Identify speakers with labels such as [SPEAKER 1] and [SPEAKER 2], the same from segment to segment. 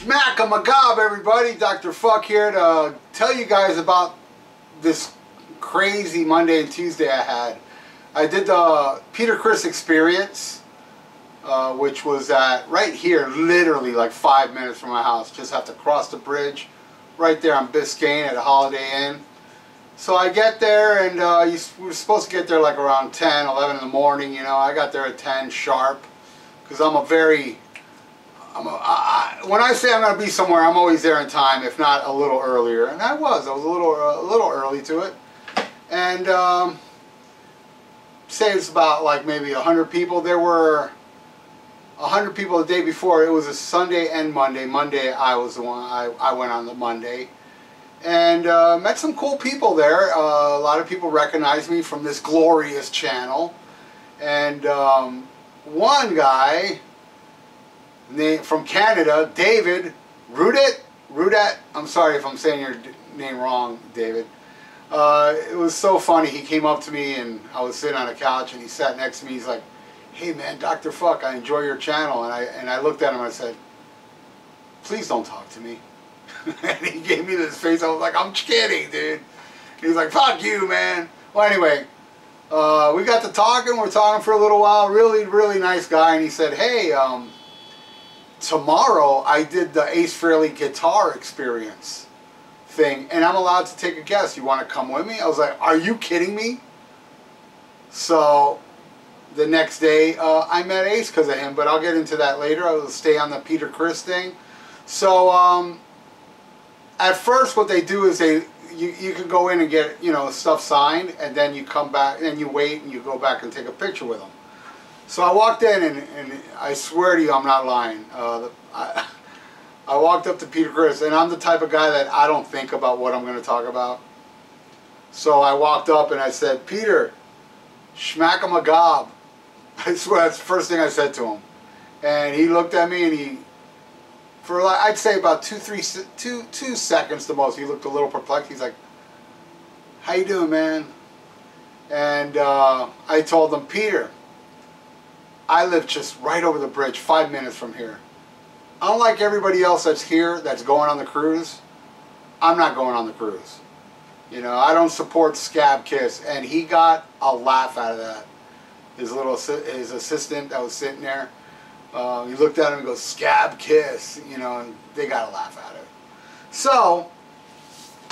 [SPEAKER 1] Schmack a gob, everybody. Dr. Fuck here to tell you guys about this crazy Monday and Tuesday I had. I did the Criss experience, which was at right here, literally like 5 minutes from my house. Just have to cross the bridge right there on Biscayne at a Holiday Inn. So I get there, and we were supposed to get there like around 10, 11 in the morning. You know, I got there at 10 sharp because I'm a very when I say I'm going to be somewhere, I'm always there in time, if not a little earlier. And I was a little early to it. And say it's about like maybe 100 people. There were 100 people the day before. It was a Sunday and Monday. Monday I was the one. I went on the Monday. And met some cool people there. A lot of people recognized me from this glorious channel. And one guy from Canada, David Rudet. I'm sorry if I'm saying your name wrong, David. It was so funny. He came up to me, and I was sitting on a couch, and he sat next to me. He's like, "Hey man, Dr. Fuck, I enjoy your channel." And I looked at him and I said, "Please don't talk to me." And he gave me this face. I was like, "I'm kidding, dude." He was like, "Fuck you, man." Well, anyway, we got to talking. We're talking for a little while. Really nice guy. And he said, "Hey, tomorrow I did the Ace Frehley guitar experience thing, and I'm allowed to take a guest. You want to come with me?" I was like, "Are you kidding me?" So the next day I met Ace because of him, but I'll get into that later. I will stay on the Criss thing. So at first what they do is you can go in and get, you know, stuff signed, and then you come back and you wait and you go back and take a picture with them. So I walked in, and I swear to you, I'm not lying. I walked up to Criss, and I'm the type of guy that I don't think about what I'm going to talk about. So I walked up and I said, "Peter, schmack him a gob." I swear that's the first thing I said to him. And he looked at me, and for like, I'd say about two seconds the most, he looked a little perplexed. He's like, "How you doing, man?" And I told him, "Peter, I live just right over the bridge, 5 minutes from here. Unlike everybody else that's here, that's going on the cruise, I'm not going on the cruise. You know, I don't support Scab Kiss." And he got a laugh out of that. His assistant that was sitting there, he looked at him and goes, "Scab Kiss," you know, and they got a laugh out of it. So,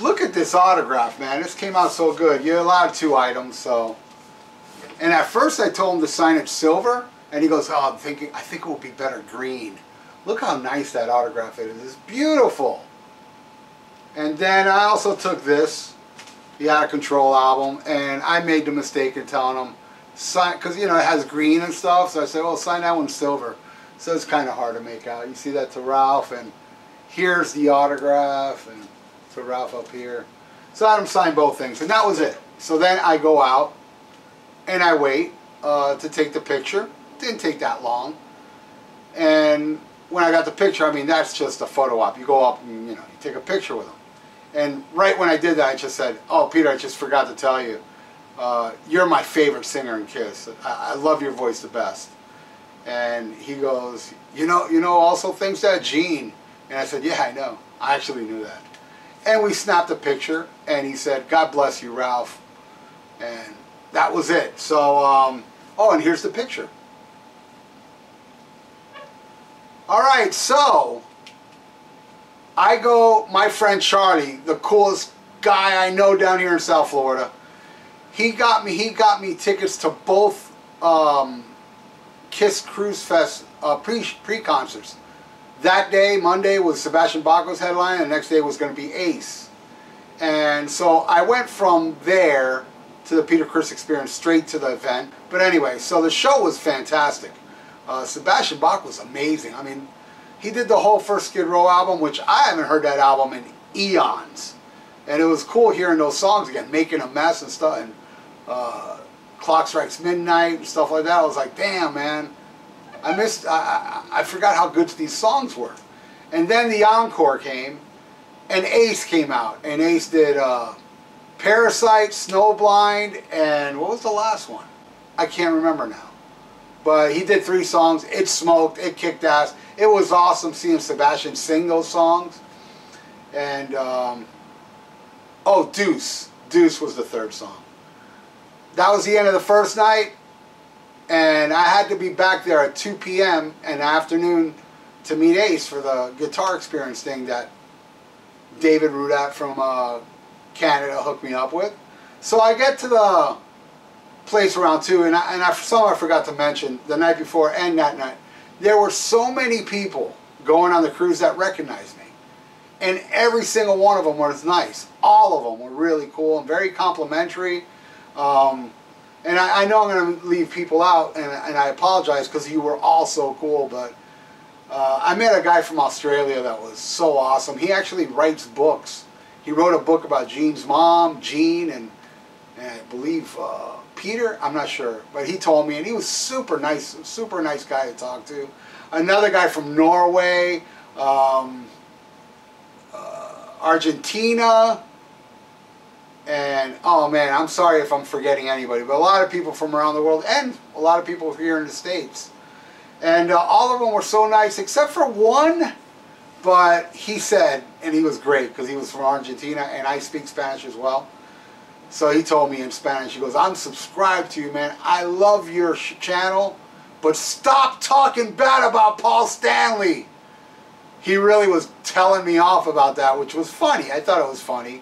[SPEAKER 1] look at this autograph, man. This came out so good. You're allowed 2 items, so. And at first I told him to sign it silver. And he goes, "Oh, I think it will be better green." Look how nice that autograph is. It's beautiful. And then I also took this, the Out of Control album, and I made the mistake of telling him, sign, because, you know, it has green and stuff. So I said, "Well, sign that one silver." So it's kind of hard to make out. You see that to Ralph, and here's the autograph, and to Ralph up here. So I had him sign both things, and that was it. So then I go out, and I wait to take the picture. Didn't take that long, and when I got the picture, I mean, that's just a photo op. You go up and, you know, you take a picture with them. And right when I did that, I just said, "Oh, Peter, I just forgot to tell you, you're my favorite singer in Kiss. I love your voice the best." And he goes, you know also thinks that, Gene." And I said, "Yeah, I know. I actually knew that." And we snapped a picture, and he said, "God bless you, Ralph." And that was it. So, oh, and here's the picture. Alright, so I go, my friend Charlie, the coolest guy I know down here in South Florida, he got me tickets to both Kiss Cruise Fest pre-concerts. That day, Monday, was Sebastian Bach's headline, and the next day was going to be Ace. And so I went from there to the Criss experience straight to the event. But anyway, so the show was fantastic. Sebastian Bach was amazing. I mean, he did the whole first Skid Row album, which I haven't heard that album in eons. And it was cool hearing those songs again, Making a Mess and stuff, and Clock Strikes Midnight and stuff like that. I was like, damn, man. I forgot how good these songs were. And then the encore came, and Ace came out. And Ace did Parasite, Snowblind, and what was the last one? I can't remember now. But he did 3 songs. It smoked. It kicked ass. It was awesome seeing Sebastian sing those songs. And, oh, Deuce. Deuce was the 3rd song. That was the end of the first night. And I had to be back there at 2 p.m. in the afternoon to meet Ace for the guitar experience thing that David Rudat from Canada hooked me up with. So I get to the place around 2, and something I forgot to mention, the night before and that night, there were so many people going on the cruise that recognized me. And every single one of them was nice. All of them were really cool and very complimentary. And I know I'm going to leave people out, and I apologize because you were all so cool, but I met a guy from Australia that was so awesome. He actually writes books. He wrote a book about Gene's mom, Gene, and I believe Peter, I'm not sure, but he told me, and he was super nice guy to talk to. Another guy from Norway, Argentina, and oh man, I'm sorry if I'm forgetting anybody, but a lot of people from around the world and a lot of people here in the States. And all of them were so nice except for one, but he said, and he was great because he was from Argentina and I speak Spanish as well. So he told me in Spanish, he goes, I'm subscribed to you, man. I love your channel, but stop talking bad about Paul Stanley. He really was telling me off about that, which was funny. I thought it was funny.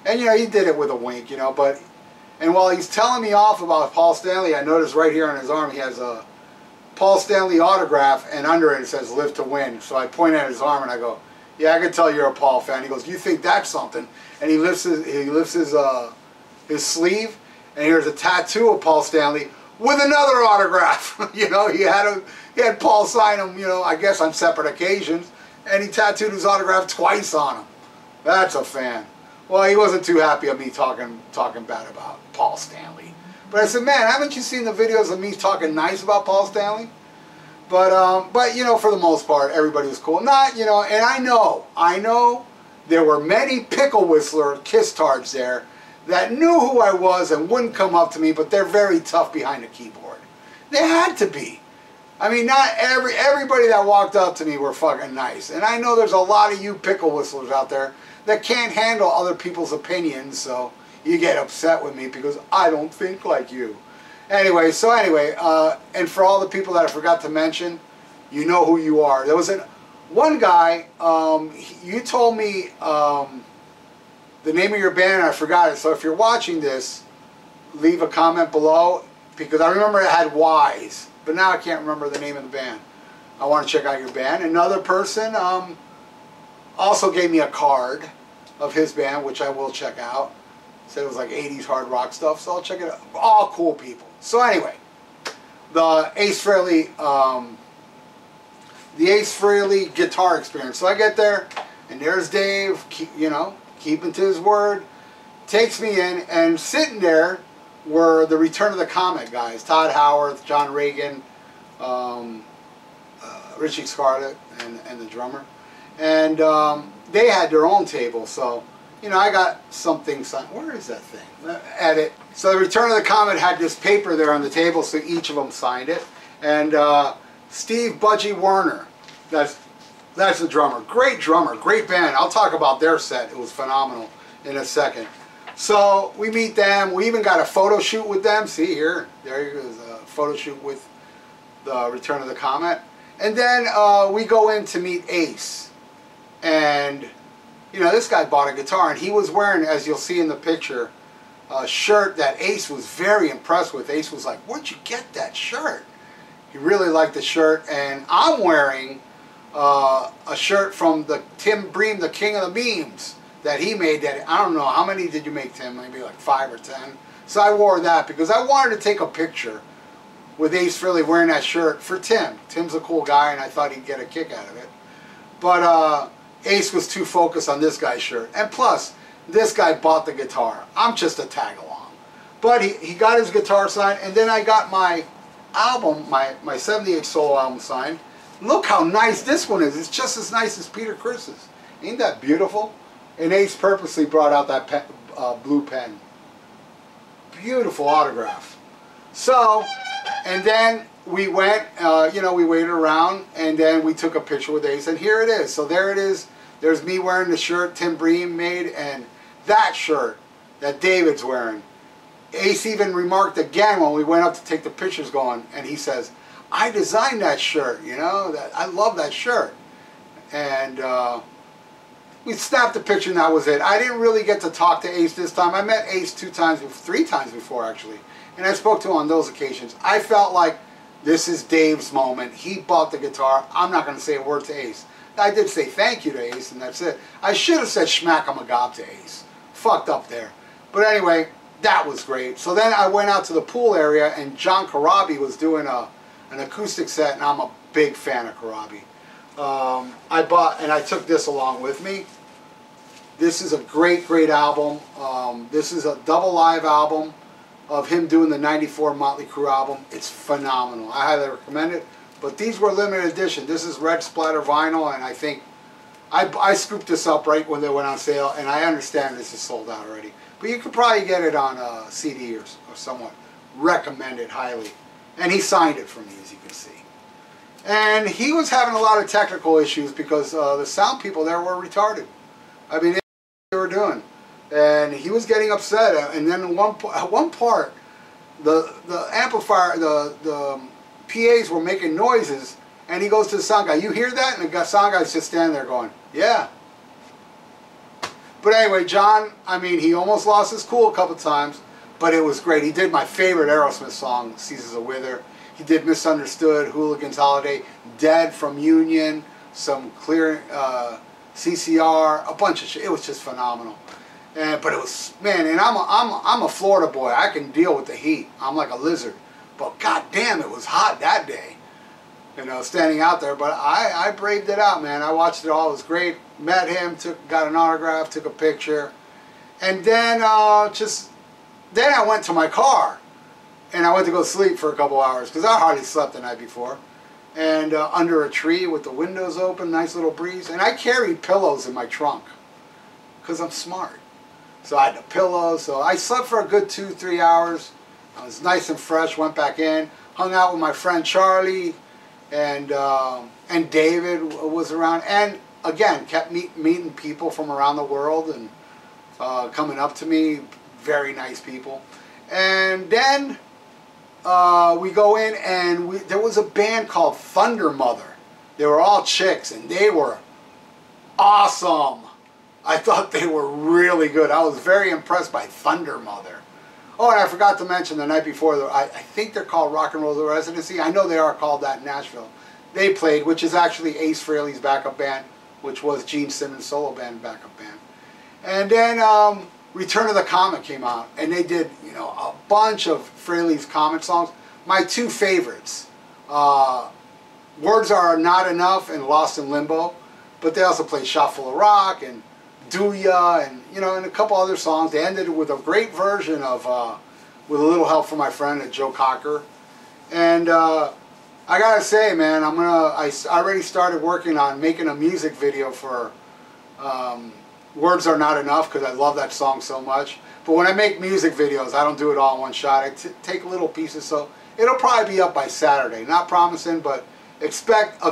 [SPEAKER 1] And, you know, he did it with a wink, you know, but, and while he's telling me off about Paul Stanley, I noticed right here on his arm he has a Paul Stanley autograph, and under it says Live to Win. So I point at his arm and I go, yeah, I can tell you're a Paul fan. He goes, you think that's something? And he lifts his sleeve, and here's a tattoo of Paul Stanley with another autograph. You know, he had Paul sign him, you know, I guess on separate occasions, and he tattooed his autograph twice on him. That's a fan. Well, he wasn't too happy of me talking bad about Paul Stanley. But I said, man, haven't you seen the videos of me talking nice about Paul Stanley? But you know, for the most part, everybody was cool. Not, you know, and I know there were many pickle whistler kiss-tards there that knew who I was and wouldn't come up to me, but they're very tough behind the keyboard. They had to be. I mean, not everybody that walked up to me were fucking nice. And I know there's a lot of you pickle whistlers out there that can't handle other people's opinions, so you get upset with me because I don't think like you. Anyway, and for all the people that I forgot to mention, you know who you are. There was one guy, you told me the name of your band and I forgot it, so if you're watching this, leave a comment below, because I remember it had Y's, but now I can't remember the name of the band. I want to check out your band. Another person also gave me a card of his band, which I will check out. Said it was like 80s hard rock stuff, so I'll check it out. All cool people. So anyway, the Ace Frehley guitar experience. So I get there, and there's Dave, you know, keeping to his word, takes me in, and sitting there were the Return of the Comet guys, Todd Howarth, John Reagan, Richie Scarlett, and the drummer. And they had their own table, so, you know, I got something signed. Where is that thing? Edit. So the Return of the Comet had this paper there on the table, so each of them signed it. And Steve Budgie Werner, that's the drummer. Great drummer, great band. I'll talk about their set. It was phenomenal in a second. So we meet them. We even got a photo shoot with them. See here, there is a photo shoot with the Return of the Comet. And then we go in to meet Ace. And, you know, this guy bought a guitar, and he was wearing, as you'll see in the picture, a shirt that Ace was very impressed with. Ace was like, where'd you get that shirt? He really liked the shirt, and I'm wearing a shirt from the Tim Bream, the King of the Memes, that he made. That I don't know, how many did you make, Tim? Maybe like 5 or 10. So I wore that because I wanted to take a picture with Ace Frehley wearing that shirt for Tim. Tim's a cool guy, and I thought he'd get a kick out of it. But Ace was too focused on this guy's shirt. And plus, this guy bought the guitar. I'm just a tag-along. But he got his guitar signed, and then I got my album, my 78 solo album signed. Look how nice this one is. It's just as nice as Peter Criss's. Ain't that beautiful? And Ace purposely brought out that blue pen. Beautiful autograph. So, and then we went, you know, we waited around, and then we took a picture with Ace, and here it is. So there it is. There's me wearing the shirt Tim Bream made, and that shirt that David's wearing. Ace even remarked again when we went up to take the pictures going, and he says, I designed that shirt, you know, that I love that shirt. And we snapped the picture, and that was it. I didn't really get to talk to Ace this time. I met Ace 3 times before, actually, and I spoke to him on those occasions. I felt like this is Dave's moment. He bought the guitar. I'm not going to say a word to Ace. I did say thank you to Ace, and that's it. I should have said schmack a gob to Ace. Fucked up there. But anyway, that was great. So then I went out to the pool area, and John Corabi was doing an acoustic set, and I'm a big fan of Corabi. I bought, and I took this along with me. This is a great, great album. This is a double live album of him doing the '94 Motley Crue album. It's phenomenal. I highly recommend it. But these were limited edition. This is red splatter vinyl, and I think I scooped this up right when they went on sale, and I understand this is sold out already. But you could probably get it on a CD or somewhat. Recommend it highly. And he signed it for me, as you can see. And he was having a lot of technical issues because the sound people there were retarded. I mean, they were doing. And he was getting upset. And then at one part, the amplifier, the PAs were making noises, and he goes to the sound guy, you hear that? And the sound guy's just standing there going, yeah. But anyway, John, I mean, he almost lost his cool a couple times, but it was great. He did my favorite Aerosmith song, Seasons of Wither. He did Misunderstood, Hooligans Holiday, Dead from Union, some clear CCR, a bunch of shit. It was just phenomenal. But it was, man, and I'm a Florida boy. I can deal with the heat. I'm like a lizard. But goddamn, it was hot that day. You know, standing out there. But I braved it out, man. I watched it all. It was great. Met him, got an autograph, took a picture. And then then I went to my car. And I went to go sleep for a couple hours because I hardly slept the night before. And under a tree with the windows open, nice little breeze. And I carried pillows in my trunk because I'm smart. So I had the pillows. So I slept for a good 2-3 hours. I was nice and fresh. Went back in, hung out with my friend Charlie, and David was around. And again, kept meeting people from around the world and coming up to me. Very nice people. And then we go in, and there was a band called Thunder Mother. They were all chicks, and they were awesome. I thought they were really good. I was very impressed by Thunder Mother. Oh, and I forgot to mention the night before, I think they're called Rock and Roll Residency. I know they are called that in Nashville. They played, which is actually Ace Frehley's backup band, which was Gene Simmons' solo band backup band. And then Return of the Comet came out, and they did, you know, a bunch of Frehley's Comet songs. My 2 favorites, Words Are Not Enough and Lost in Limbo, but they also played Shot Full of Rock and Do Ya, and you know, and a couple other songs. They ended with a great version of With a Little Help from My Friend and Joe Cocker. And I gotta say, man, I already started working on making a music video for Words Are Not Enough, because I love that song so much. But when I make music videos, I don't do it all in one shot. I take little pieces, so it'll probably be up by Saturday. Not promising, but expect a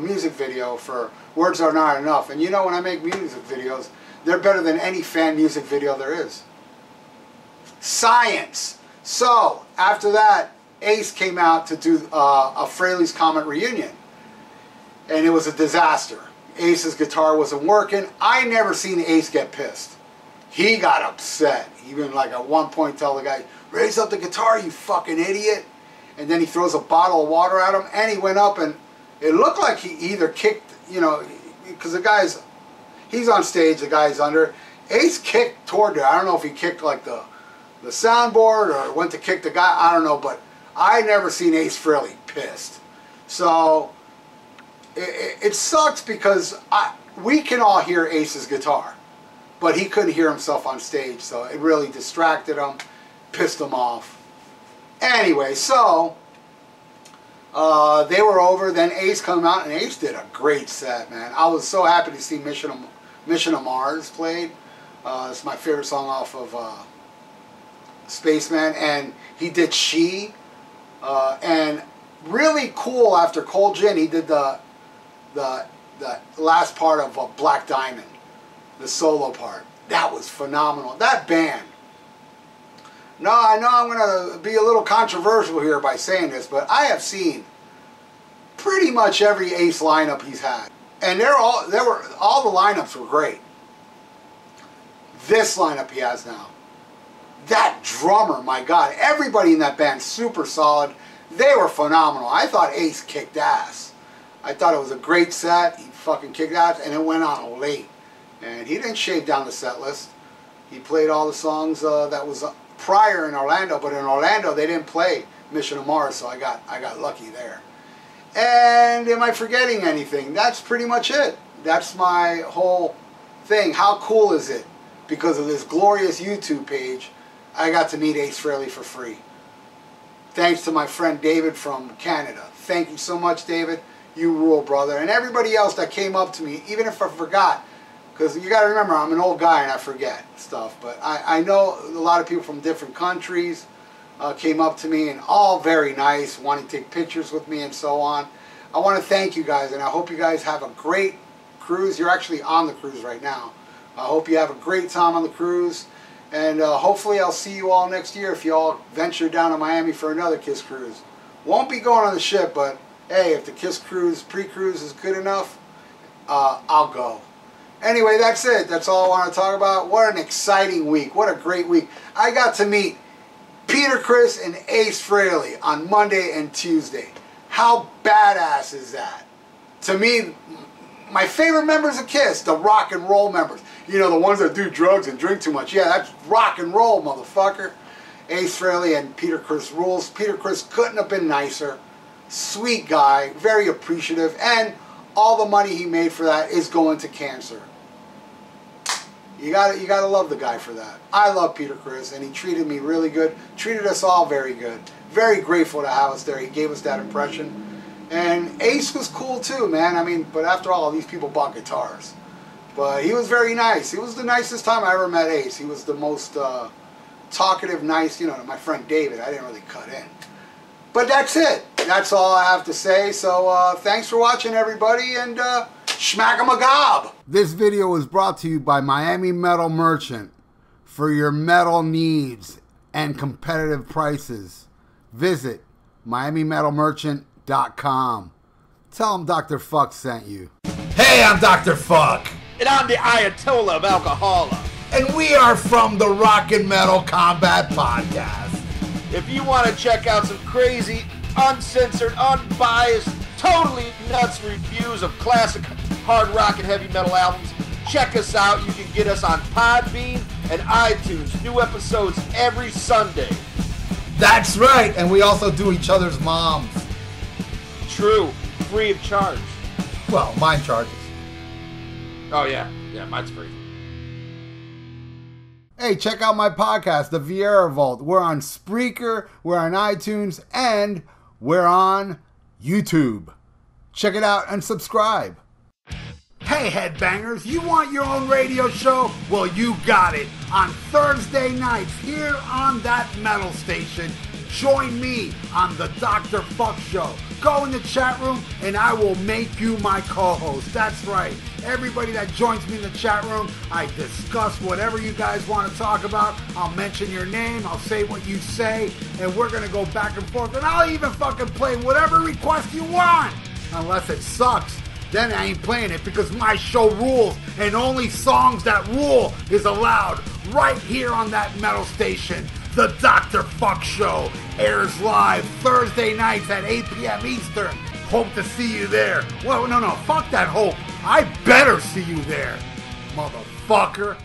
[SPEAKER 1] music video for Words Are Not Enough. And you know, when I make music videos, they're better than any fan music video there is. Science. So after that, Ace came out to do a Frehley's Comet reunion, and it was a disaster. Ace's guitar wasn't working. I never seen Ace get pissed. He got upset. He even like at one point tell the guy, "Raise up the guitar, you fucking idiot." And then he throws a bottle of water at him, and he went up, and it looked like he either kicked, you know, because he's on stage, the guy's under. Ace kicked toward there. I don't know if he kicked like the soundboard or went to kick the guy. I don't know, but I never seen Ace Frehley pissed. So it sucks because we can all hear Ace's guitar, but he couldn't hear himself on stage, so it really distracted him, pissed him off. Anyway, so they were over. Then Ace came out, and Ace did a great set, man. I was so happy to see Mission of Mars played. It's my favorite song off of Spaceman, and he did She. And really cool after Cold Gin, he did the last part of Black Diamond, the solo part. That was phenomenal. That band. No, I know I'm going to be a little controversial here by saying this, but I have seen pretty much every Ace lineup he's had. And all the lineups were great. This lineup he has now. That drummer, my God. Everybody in that band, super solid. They were phenomenal. I thought Ace kicked ass. I thought it was a great set. He fucking kicked ass, and it went on late. And he didn't shave down the set list. He played all the songs that was prior in Orlando, but in Orlando they didn't play Mission to Mars, so I got lucky there. And am I forgetting anything? That's pretty much it. That's my whole thing. How cool is it? Because of this glorious YouTube page, I got to meet Ace Frehley for free. Thanks to my friend David from Canada. Thank you so much, David. You rule, brother. And everybody else that came up to me, even if I forgot, because you got to remember, I'm an old guy and I forget stuff. But I know a lot of people from different countries came up to me, and all very nice, wanting to take pictures with me and so on. I want to thank you guys, and I hope you guys have a great cruise. You're actually on the cruise right now. I hope you have a great time on the cruise, and hopefully I'll see you all next year if you all venture down to Miami for another Kiss cruise. Won't be going on the ship, but hey, if the Kiss cruise, pre-cruise is good enough, I'll go. Anyway, that's it. That's all I want to talk about. What an exciting week. What a great week. I got to meet Peter Criss and Ace Frehley on Monday and Tuesday. How badass is that? To me, my favorite members of Kiss, the rock and roll members. You know, the ones that do drugs and drink too much. Yeah, that's rock and roll, motherfucker. Ace Frehley and Peter Criss rules. Peter Criss couldn't have been nicer. Sweet guy, very appreciative, and all the money he made for that is going to cancer. You gotta love the guy for that. I love Peter Criss, and he treated me really good. Treated us all very good. Very grateful to have us there. He gave us that impression. And Ace was cool too, man. I mean, but after all, these people bought guitars. But he was very nice. It was the nicest time I ever met Ace. He was the most talkative, nice, you know, my friend David. I didn't really cut in. But that's it. That's all I have to say. So thanks for watching, everybody, and schmack 'em a gob. This video was brought to you by Miami Metal Merchant. For your metal needs and competitive prices, visit MiamiMetalMerchant.com. Tell them Dr. Fuck sent you. Hey, I'm Dr. Fuck.
[SPEAKER 2] And I'm the Ayatollah of Alcohola.
[SPEAKER 1] And we are from the Rock and Metal Combat Podcast.
[SPEAKER 2] If you want to check out some crazy, uncensored, unbiased, totally nuts reviews of classic hard rock and heavy metal albums, check us out. You can get us on Podbean and iTunes. New episodes every Sunday.
[SPEAKER 1] That's right. And we also do each other's moms.
[SPEAKER 2] True. Free of charge.
[SPEAKER 1] Well, mine charges.
[SPEAKER 2] Oh, yeah. Yeah, mine's free.
[SPEAKER 1] Hey, check out my podcast, The Vieira Vault. We're on Spreaker, we're on iTunes, and we're on YouTube. Check it out and subscribe. Hey, headbangers, you want your own radio show? Well, you got it. On Thursday nights here on that metal station, join me on the Dr. Fuck Show. Go in the chat room and I will make you my co-host. That's right. Everybody that joins me in the chat room, I discuss whatever you guys want to talk about. I'll mention your name, I'll say what you say, and we're going to go back and forth. And I'll even fucking play whatever request you want. Unless it sucks, then I ain't playing it, because my show rules, and only songs that rule is allowed right here on that metal station. The Dr. Fuck Show airs live Thursday nights at 8 p.m. Eastern. Hope to see you there. Well, no, fuck that hope. I better see you there, motherfucker.